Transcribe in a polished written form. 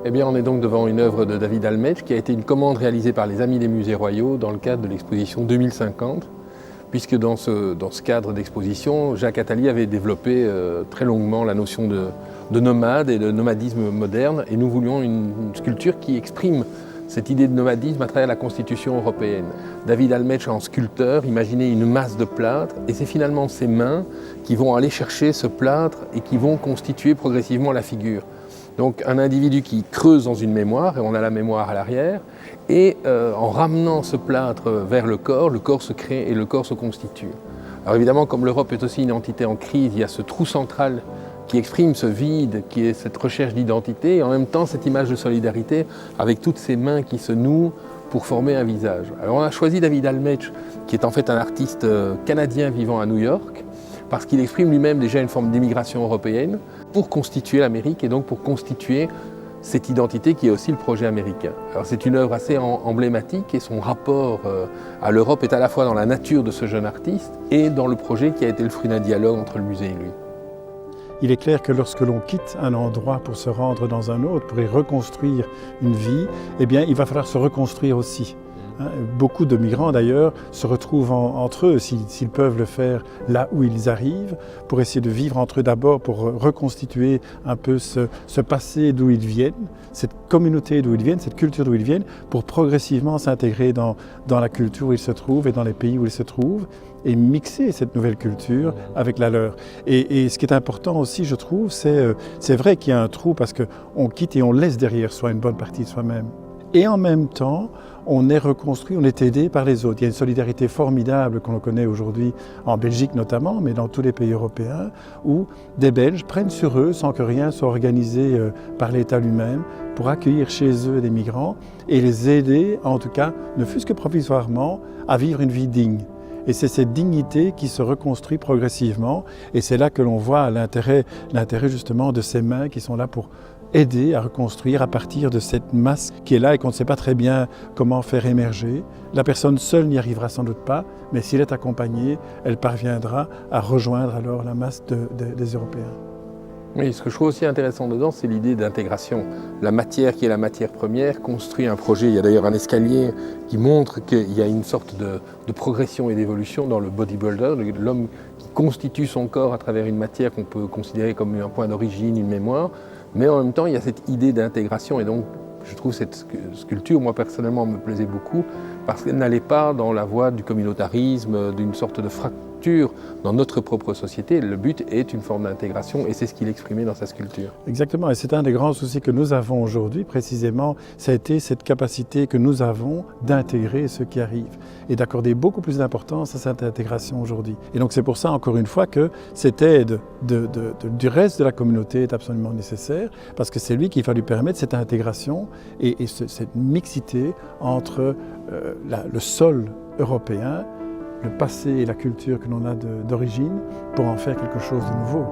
Eh bien, on est donc devant une œuvre de David Almetsch qui a été une commande réalisée par les Amis des Musées Royaux dans le cadre de l'exposition 2050, puisque dans ce cadre d'exposition, Jacques Attali avait développé très longuement la notion de nomade et de nomadisme moderne, et nous voulions une sculpture qui exprime cette idée de nomadisme à travers la Constitution européenne. David Almetsch, en sculpteur, imaginait une masse de plâtre, et c'est finalement ses mains qui vont aller chercher ce plâtre et qui vont constituer progressivement la figure. Donc un individu qui creuse dans une mémoire, et on a la mémoire à l'arrière, et en ramenant ce plâtre vers le corps se crée et le corps se constitue. Alors évidemment, comme l'Europe est aussi une entité en crise, il y a ce trou central qui exprime ce vide, qui est cette recherche d'identité, et en même temps cette image de solidarité avec toutes ces mains qui se nouent pour former un visage. Alors on a choisi David Almetsch, qui est en fait un artiste canadien vivant à New York, parce qu'il exprime lui-même déjà une forme d'immigration européenne pour constituer l'Amérique et donc pour constituer cette identité qui est aussi le projet américain. Alors c'est une œuvre assez emblématique et son rapport à l'Europe est à la fois dans la nature de ce jeune artiste et dans le projet qui a été le fruit d'un dialogue entre le musée et lui. Il est clair que lorsque l'on quitte un endroit pour se rendre dans un autre, pour y reconstruire une vie, eh bien, il va falloir se reconstruire aussi. Beaucoup de migrants d'ailleurs se retrouvent entre eux, s'ils peuvent le faire là où ils arrivent, pour essayer de vivre entre eux d'abord, pour reconstituer un peu ce passé d'où ils viennent, cette communauté d'où ils viennent, cette culture d'où ils viennent, pour progressivement s'intégrer dans la culture où ils se trouvent et dans les pays où ils se trouvent, et mixer cette nouvelle culture avec la leur. Et ce qui est important aussi, je trouve, c'est vrai qu'il y a un trou parce qu'on quitte et on laisse derrière soi une bonne partie de soi-même. Et en même temps, on est reconstruit, on est aidé par les autres. Il y a une solidarité formidable qu'on connaît aujourd'hui en Belgique notamment, mais dans tous les pays européens, où des Belges prennent sur eux, sans que rien soit organisé par l'État lui-même, pour accueillir chez eux des migrants et les aider, en tout cas, ne fût-ce que provisoirement, à vivre une vie digne. Et c'est cette dignité qui se reconstruit progressivement, et c'est là que l'on voit l'intérêt justement de ces mains qui sont là pour aider à reconstruire à partir de cette masse qui est là et qu'on ne sait pas très bien comment faire émerger. La personne seule n'y arrivera sans doute pas, mais s'il est accompagné, elle parviendra à rejoindre alors la masse des Européens. Oui, ce que je trouve aussi intéressant dedans, c'est l'idée d'intégration. La matière qui est la matière première construit un projet. Il y a d'ailleurs un escalier qui montre qu'il y a une sorte de progression et d'évolution dans le bodybuilder, l'homme qui constitue son corps à travers une matière qu'on peut considérer comme un point d'origine, une mémoire. Mais en même temps, il y a cette idée d'intégration et donc je trouve cette sculpture, moi personnellement, me plaisait beaucoup parce qu'elle n'allait pas dans la voie du communautarisme, d'une sorte de fracture dans notre propre société. Le but est une forme d'intégration et c'est ce qu'il exprimait dans sa sculpture. Exactement, et c'est un des grands soucis que nous avons aujourd'hui, précisément, ça a été cette capacité que nous avons d'intégrer ceux qui arrivent et d'accorder beaucoup plus d'importance à cette intégration aujourd'hui. Et donc c'est pour ça, encore une fois, que cette aide du reste de la communauté est absolument nécessaire, parce que c'est lui qui va lui permettre cette intégration et cette mixité entre le sol européen, le passé et la culture que l'on a d'origine, pour en faire quelque chose de nouveau.